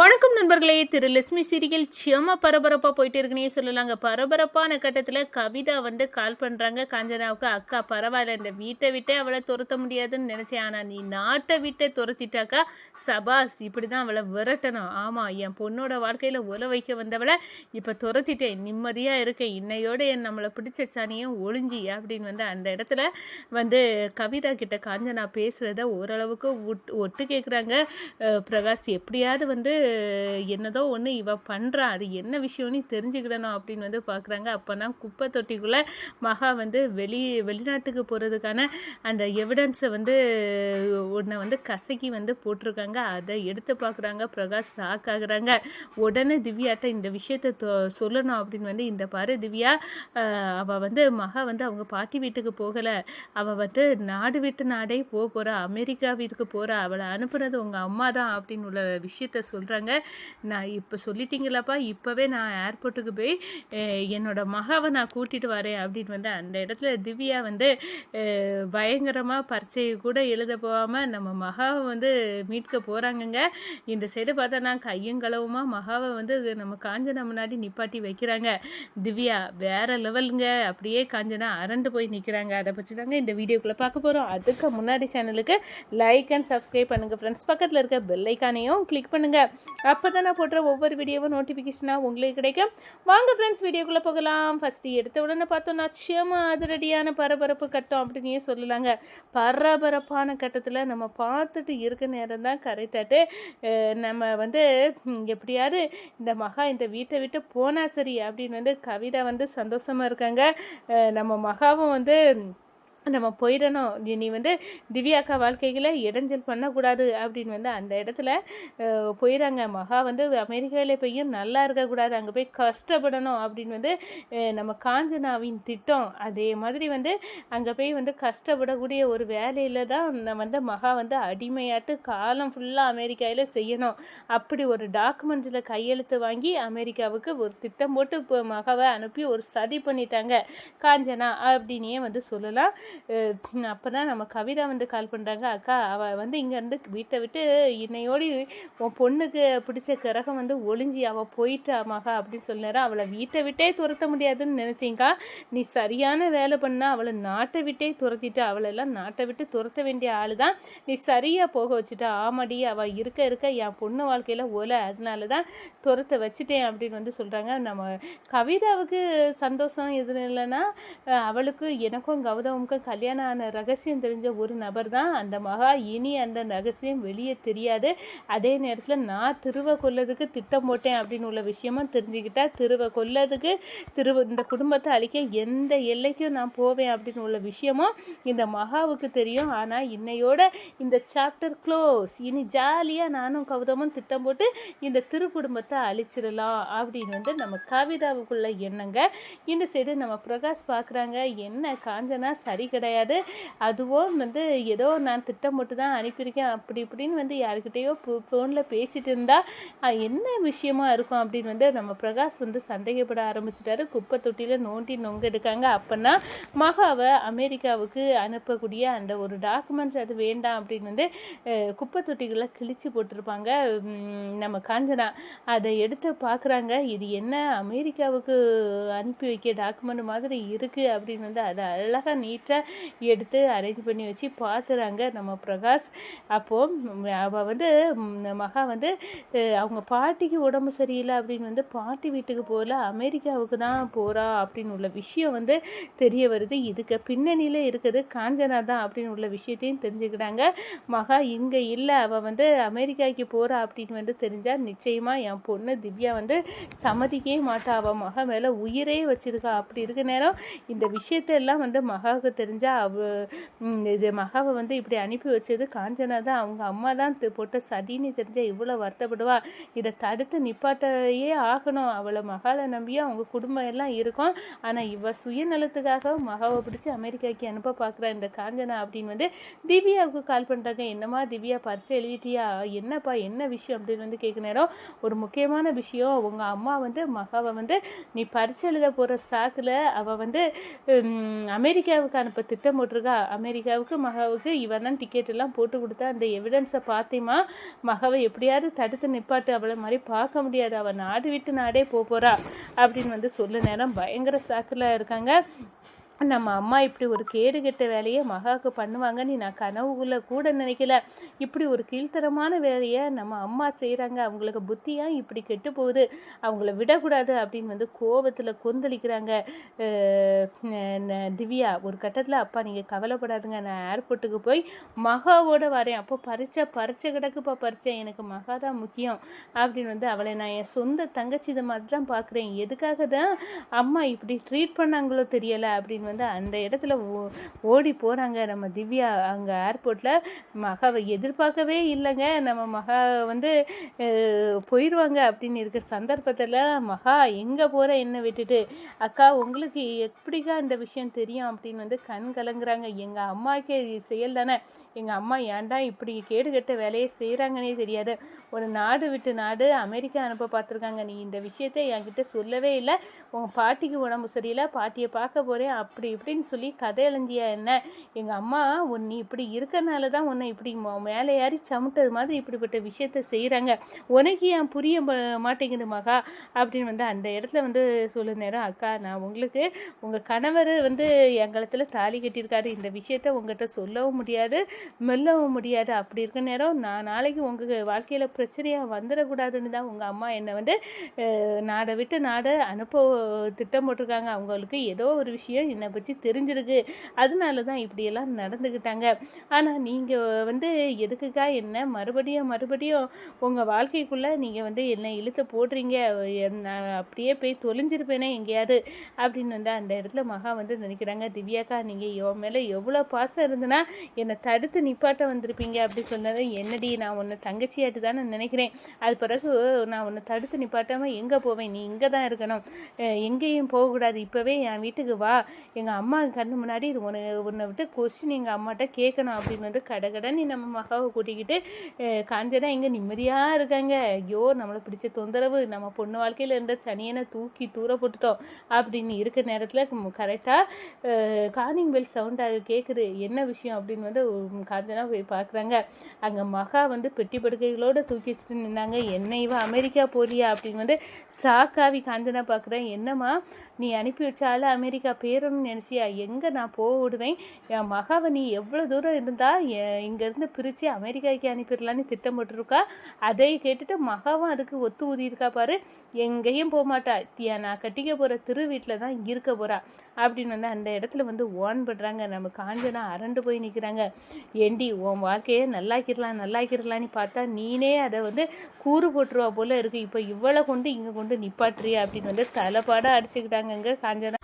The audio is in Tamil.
வணக்கம் நண்பர்களே. திரு லட்சுமி சீரியல் செம பரபரப்பாக போயிட்டு இருக்குன்னே சொல்லலாங்க. பரபரப்பான கட்டத்தில் கவிதா கால் பண்ணுறாங்க காஞ்சனாவுக்கு. அக்கா பரவாயில்ல, இந்த வீட்டை விட்டே அவளை துரத்த முடியாதுன்னு நினச்சேன், ஆனால் நீ நாட்டை விட்டே துரத்திட்டாக்கா சபாஸ், இப்படி தான் அவளை விரட்டணும். ஆமாம், என் பொண்ணோட வாழ்க்கையில் உல வைக்க வந்தவளை இப்போ துரத்திட்டேன், நிம்மதியாக இருக்கேன், இன்னையோடு நம்மளை பிடிச்ச சனியும் ஒளிஞ்சி அப்படின்னு அந்த இடத்துல கவிதா கிட்ட காஞ்சனா பேசுகிறத ஓரளவுக்கு ஒட்டு கேட்குறாங்க. பிரகாஷ் எப்படியாவது என்னதோ ஒன்று இவ பண்ணுறா, அது என்ன விஷயம்னு தெரிஞ்சுக்கிடணும் அப்படின்னு பார்க்குறாங்க. அப்போ தான் குப்பை தொட்டிக்குள்ளே மகா வெளிநாட்டுக்கு போகிறதுக்கான அந்த எவிடன்ஸை ஒன்றை கசக்கி போட்டிருக்காங்க. அதை எடுத்து பார்க்குறாங்க. பிரகாஷ் ஷாக் ஆகுறாங்க. உடனே திவ்யாட்ட இந்த விஷயத்த சொல்லணும் அப்படின்னு இந்த பாரு திவ்யா, அவள் மகா அவங்க பாட்டி வீட்டுக்கு போகலை, அவள் நாடு விட்டு நாடே போகிறா, அமெரிக்கா வீட்டுக்கு போகிறா, அவளை அனுப்புனது உங்கள் அம்மா தான் அப்படின்னு உள்ள விஷயத்த சொல்கிறாங்க. நான் இப்போ சொல்லிட்டீங்களாப்பா, இப்போவே நான் ஏர்போர்ட்டுக்கு போய் என்னோட மகாவை நான் கூட்டிகிட்டு வரேன் அப்படின்னு அந்த இடத்துல திவ்யா பயங்கரமாக பரீட்சையை கூட எழுத போகாமல் நம்ம மகாவை மீட்க போகிறாங்கங்க. இந்த சைடு பார்த்தா நான் கையங்களவுமா மகாவை நம்ம காஞ்சனா முன்னாடி நிப்பாட்டி வைக்கிறாங்க. திவ்யா வேற லெவலுங்க, அப்படியே காஞ்சனா அரண்டு போய் நிற்கிறாங்க. அதை பற்றி தாங்க இந்த வீடியோக்குள்ளே பார்க்க போகிறோம். அதுக்கு முன்னாடி சேனலுக்கு லைக் அண்ட் சப்ஸ்கிரைப் பண்ணுங்கள் ஃப்ரெண்ட்ஸ். பக்கத்தில் இருக்க பெல் ஐக்கானையும் கிளிக் பண்ணுங்கள். அப்போ தான் நான் போடுற ஒவ்வொரு வீடியோவும் நோட்டிஃபிகேஷனாக உங்களுக்கு கிடைக்கும். வாங்க ஃப்ரெண்ட்ஸ், வீடியோக்குள்ளே போகலாம். ஃபஸ்ட்டு எடுத்த உடனே பார்த்தோன்னா நிச்சயமா அதிரடியான பரபரப்பு கட்டம் அப்படின்னே சொல்லலாங்க. பரபரப்பான கட்டத்தில் நம்ம பார்த்துட்டு இருக்க நேரம் தான் கரெக்டாட்டு நம்ம எப்படியாவது இந்த மகா இந்த வீட்டை விட்டு போனால் சரி அப்படின்னு கவிதா சந்தோஷமாக இருக்காங்க. நம்ம மகாவும் நம்ம போயிடணும், நீ திவ்யாக்கா வாழ்க்கைகளை இடைஞ்சல் பண்ணக்கூடாது அப்படின்னு அந்த இடத்துல போயிடறாங்க. மகா அமெரிக்காவில் போயும் நல்லா இருக்கக்கூடாது, அங்கே போய் கஷ்டப்படணும் அப்படின்னு நம்ம காஞ்சனாவின் திட்டம். அதே மாதிரி அங்கே போய் கஷ்டப்படக்கூடிய ஒரு வேலையில் தான் மகா அடிமையாட்டு காலம் ஃபுல்லாக அமெரிக்காவில் செய்யணும். அப்படி ஒரு டாக்குமெண்ட்ஸில் கையெழுத்து வாங்கி அமெரிக்காவுக்கு ஒரு திட்டம் போட்டு இப்போ மகாவை அனுப்பி ஒரு சதி பண்ணிட்டாங்க காஞ்சனா அப்படின்னே சொல்லலாம். அப்போ தான் நம்ம கவிதா கால் பண்ணுறாங்க. அக்கா அவள் இங்கேருந்து வீட்டை விட்டு இன்னையோடு உன் பொண்ணுக்கு பிடிச்ச கிரகம் ஒளிஞ்சி அவள் போயிட்டா மகா அப்படின்னு சொல்லினாரா. அவளை வீட்டை விட்டே துரத்த முடியாதுன்னு நினச்சிங்கக்கா, நீ சரியான வேலை பண்ணால் அவளை நாட்டை விட்டே துரத்திட்டா. அவளெல்லாம் நாட்டை விட்டு துரத்த வேண்டிய ஆள் தான், நீ சரியாக போக வச்சுட்டா. ஆமாடி, அவள் இருக்க என் பொண்ணு வாழ்க்கையில் ஓலை, அதனால தான் துரத்த வச்சுட்டேன் அப்படின்னு சொல்கிறாங்க. நம்ம கவிதாவுக்கு சந்தோஷம் எது இல்லைன்னா, அவளுக்கு எனக்கும் கௌதமுக்கும் கல்யாணம் ஆன ரகசியம் தெரிஞ்ச ஒரு நபர் தான் அந்த மகா. இனி அந்த ரகசியம் வெளியே தெரியாது. அதே நேரத்தில் நான் திருவை கொல்லதுக்கு திட்டம் போட்டேன் அப்படின்னு உள்ள விஷயமும் தெரிஞ்சுக்கிட்டா, திருவை கொல்லதுக்கு இந்த குடும்பத்தை அழிக்க எந்த எல்லைக்கும் நான் போவேன் அப்படின்னு உள்ள விஷயமும் இந்த மகாவுக்கு தெரியும். ஆனால் இன்னையோட இந்த சாப்டர் க்ளோஸ். இனி ஜாலியாக நானும் கௌதமும் திட்டம் போட்டு இந்த திரு குடும்பத்தை அழிச்சிடலாம் அப்படின்னு நம்ம கவிதாவுக்குள்ள எண்ணங்க. இந்த சைடு நம்ம பிரகாஷ் பார்க்குறாங்க. என்ன காஞ்சனா சரி கிடையாது, அதுவும் ஏதோ நான் திட்டம் போட்டு தான் அனுப்பியிருக்கேன் அப்படி இப்படின்னு யாருக்கிட்டேயோ ஃபோனில் பேசிட்டு இருந்தா என்ன விஷயமா இருக்கும் அப்படின்னு நம்ம பிரகாஷ் சந்தேகப்பட ஆரம்பிச்சிட்டாரு. குப்பை தொட்டியில் நோண்டி நொங்க எடுக்காங்க. அப்போனா மகாவை அமெரிக்காவுக்கு அனுப்பக்கூடிய அந்த ஒரு டாக்குமெண்ட்ஸ் அது வேண்டாம் அப்படின்னு குப்பை தொட்டிகளை கிழிச்சு போட்டிருப்பாங்க நம்ம காஞ்சனா. அதை எடுத்து பார்க்குறாங்க. இது என்ன அமெரிக்காவுக்கு அனுப்பி வைக்க டாக்குமெண்ட் மாதிரி இருக்குது அப்படின்னு அதை அழகாக நீட்டாக எடுத்து அரேஞ்ச் பண்ணி வச்சு பார்த்துறாங்க நம்ம பிரகாஷ். அப்போது அவள் மகா அவங்க பாட்டிக்கு உடம்பு சரியில்லை அப்படின்னு பாட்டி வீட்டுக்கு போகல, அமெரிக்காவுக்கு தான் போகிறா அப்படின்னு உள்ள விஷயம் தெரிய வருது. இதுக்கு பின்னணியில் இருக்குது காஞ்சனா தான் அப்படின்னு உள்ள விஷயத்தையும் தெரிஞ்சுக்கிறாங்க. மகா இங்கே இல்லை, அவள் அமெரிக்காவுக்கு போகிறா அப்படின்னு தெரிஞ்சால் நிச்சயமாக என் பொண்ணு திவ்யா சம்மதிக்கவே மாட்டா, அவள் மகா மேலே உயிரே வச்சிருக்கா. அப்படி இருக்க நேரம் இந்த விஷயத்தெல்லாம் மகாவுக்கு தெரிஞ்சால் இது மகாவை இப்படி அனுப்பி வச்சது காஞ்சனா தான், அவங்க அம்மா தான் போட்ட சதின்னு தெரிஞ்சால் இவ்வளோ வருத்தப்படுவா. இதை தடுத்து நிப்பாட்டையே ஆகணும். அவளை மகாவை நம்பியும் அவங்க குடும்பம் எல்லாம் இருக்கும். ஆனால் இவ சுயநலத்துக்காக மகாவை பிடிச்சி அமெரிக்காவுக்கு அனுப்ப பார்க்குறா இந்த காஞ்சனா அப்படின்னு திவ்யாவுக்கு கால் பண்ணுறாங்க. என்னம்மா திவ்யா பரிசை எழுதிட்டியா, என்னப்பா என்ன விஷயம் அப்படின்னு கேட்க நேரம், ஒரு முக்கியமான விஷயம், உங்கள் அம்மா மகாவை நீ பரிசை எழுத போகிற சாக்கில் அவள் அமெரிக்காவுக்கு அனுப்ப இப்போ திட்டம் போட்டிருக்கா அமெரிக்காவுக்கு மகாவுக்கு. இவன் தான் டிக்கெட் எல்லாம் போட்டு கொடுத்தா. அந்த எவிடன்ஸை பார்த்தேமா, மகாவை எப்படியாவது தடுத்து நிப்பாட்டு, அவளை மாதிரி பார்க்க முடியாது, அவள் நாடு விட்டு நாடே போகிறா அப்படின்னு சொல்ல நேரம் பயங்கர சாக்கில் இருக்காங்க. நம்ம அம்மா இப்படி ஒரு கேடு கெட்ட வேலையை மகாவுக்கு பண்ணுவாங்கன்னு நான் கனவுல கூட நினைக்கல. இப்படி ஒரு கீழ்த்தரமான வேலையை நம்ம அம்மா செய்கிறாங்க. அவங்களுக்கு புத்தியா இப்படி கெட்டு போகுது, அவங்கள விடக்கூடாது அப்படின்னு கோபத்தில் கொந்தளிக்கிறாங்க. திவ்யா ஒரு கட்டத்தில், அப்பா நீங்கள் கவலைப்படாதுங்க, நான் ஏர்போர்ட்டுக்கு போய் மகாவோட வரேன், அப்போ பறிச்ச கிடக்குப்பா பறிச்சேன், எனக்கு மகா தான் முக்கியம் அப்படின்னு அவளை நான் என் சொந்த தங்கச்சி இதை மாதிரி தான் பார்க்குறேன், எதுக்காக தான் அம்மா இப்படி ட்ரீட் பண்ணாங்களோ தெரியலை அப்படின்னு அந்த இடத்துல ஓடி போகிறாங்க நம்ம திவ்யா. அங்கே ஏர்போர்ட்டில் மகாவை எதிர்பார்க்கவே இல்லைங்க. நம்ம மகா போயிடுவாங்க அப்படின்னு இருக்கிற சந்தர்ப்பத்தில், மகா எங்கே போகிற என்ன விட்டுட்டு, அக்கா உங்களுக்கு எப்படிக்கா இந்த விஷயம் தெரியும் அப்படின்னு கண் கலங்குறாங்க. எங்கள் அம்மாவுக்கே செயல் தானே, எங்கள் அம்மா ஏன்டா இப்படி கேடு கெட்ட வேலையை செய்கிறாங்கன்னே தெரியாது, ஒரு நாடு விட்டு நாடு அமெரிக்கா அனுப்ப பார்த்துருக்காங்க, நீ இந்த விஷயத்தை என்கிட்ட சொல்லவே இல்லை, உங்கள் பாட்டிக்கு உடம்பு சரியில்லை, பாட்டியை பார்க்க போகிறேன் அப்படி இப்படின்னு சொல்லி கதை எழுந்தியா என்ன, எங்கள் அம்மா நீ இப்படி இருக்கிறனால தான் உன்னை இப்படி மேலே ஏறி சமுட்டது மாதிரி இப்படிப்பட்ட விஷயத்த செய்கிறாங்க, உனக்கு ஏன் புரிய மாட்டேங்குது மகா அப்படின்னு அந்த இடத்துல சொல்ல நேரம், அக்கா நான் உங்களுக்கு உங்கள் கணவர் எங்களத்தில் தாலி கட்டியிருக்காரு, இந்த விஷயத்த உங்கள்கிட்ட சொல்லவும் முடியாது மெல்லவும் முடியாது, அப்படி இருக்க நேரம் நான் நாளைக்கு உங்கள் வாழ்க்கையில் பிரச்சனையாக வந்துடக்கூடாதுன்னு தான் உங்கள் அம்மா என்னை நாடை விட்டு நாடை அனுப்ப திட்டம் போட்டிருக்காங்க, அவங்களுக்கு ஏதோ ஒரு விஷயம் என்னை பற்றி தெரிஞ்சிருக்கு, அதனால தான் இப்படியெல்லாம் நடந்துக்கிட்டாங்க. ஆனால் நீங்கள் எதுக்குக்கா என்ன மறுபடியும் உங்கள் வாழ்க்கைக்குள்ளே நீங்கள் என்னை இழுத்து போடுறீங்க, நான் அப்படியே போய் தொலைஞ்சிருப்பேனே எங்கேயாவது அப்படின்னு அந்த இடத்துல மகா நினைக்கிறாங்க. திவ்யாக்கா நீங்கள் என் மேலே எவ்வளோ பாசம் இருந்துன்னா என்னை தடுத்து நிப்பாட்ட வந்திருப்பீங்க அப்படி சொன்னது, என்னடி நான் உன்னை தங்கச்சியாட்டு தானே நினைக்கிறேன், அது பிறகு நான் உன்னை தடுத்து நிப்பாட்டாமல் எங்கே போவேன், நீ இங்கே தான் இருக்கணும், எங்கேயும் போகக்கூடாது, இப்போவே என் வீட்டுக்கு வா, எங்கள் அம்மா கண்ணு முன்னாடி உன்னை விட்டு கொஸ்டின் எங்கள் அம்மாட்ட கேட்கணும் அப்படின்னு கடகடன்னு நம்ம மகாவை கூட்டிக்கிட்டு காஞ்சனா இங்கே நிம்மதியாக இருக்காங்க. ஐயோ நம்மளை பிடிச்ச தொந்தரவு, நம்ம பொண்ணு வாழ்க்கையில் இருந்த சனியனை தூக்கி தூர போட்டுட்டோம் அப்படின்னு இருக்க நேரத்தில் கரெக்டாக காலிங் பெல் சவுண்டாக கேட்குது, என்ன விஷயம் அப்படின்னு காஞ்சனா போய் பார்க்குறாங்க. அங்கே மகா பெட்டி படுக்கைகளோடு தூக்கி வச்சுட்டு நின்னாங்க. என்னைவா அமெரிக்கா போலியா அப்படின்னு சாக்காவி காஞ்சனா பார்க்குறேன். என்னம்மா நீ அனுப்பி வச்சால அமெரிக்கா பேரணும்னு நினச்சியா, எங்கே நான் போக விடுவேன், என் மகாவை நீ எவ்வளோ தூரம் இருந்தால் இங்கேருந்து பிரித்து அமெரிக்காவுக்கு அனுப்பிடலான்னு திட்டம் போட்டுருக்கா, அதை கேட்டுட்டு மகாவும் அதுக்கு ஒத்து ஊதியிருக்கா பாரு, எங்கேயும் போக மாட்டா, நான் கட்டிக்க போகிற திரு வீட்டில் தான் இருக்க போகிறா அப்படின்னு அந்த இடத்துல ஓன் பண்ணுறாங்க. நம்ம காஞ்சனா அரண்டு போய் நிற்கிறாங்க. ஏண்டி உன் வாழ்க்கையை நல்லாக்கிடலான்னு பார்த்தா நீனே அதை கூறு போட்டுருவா போல இருக்கு, இப்போ இவ்வளோ கொண்டு இங்கே கொண்டு நிப்பாட்டுறியா அப்படின்னு தலைப்பாடாக அடிச்சுக்கிட்டாங்கங்க காஞ்சனா.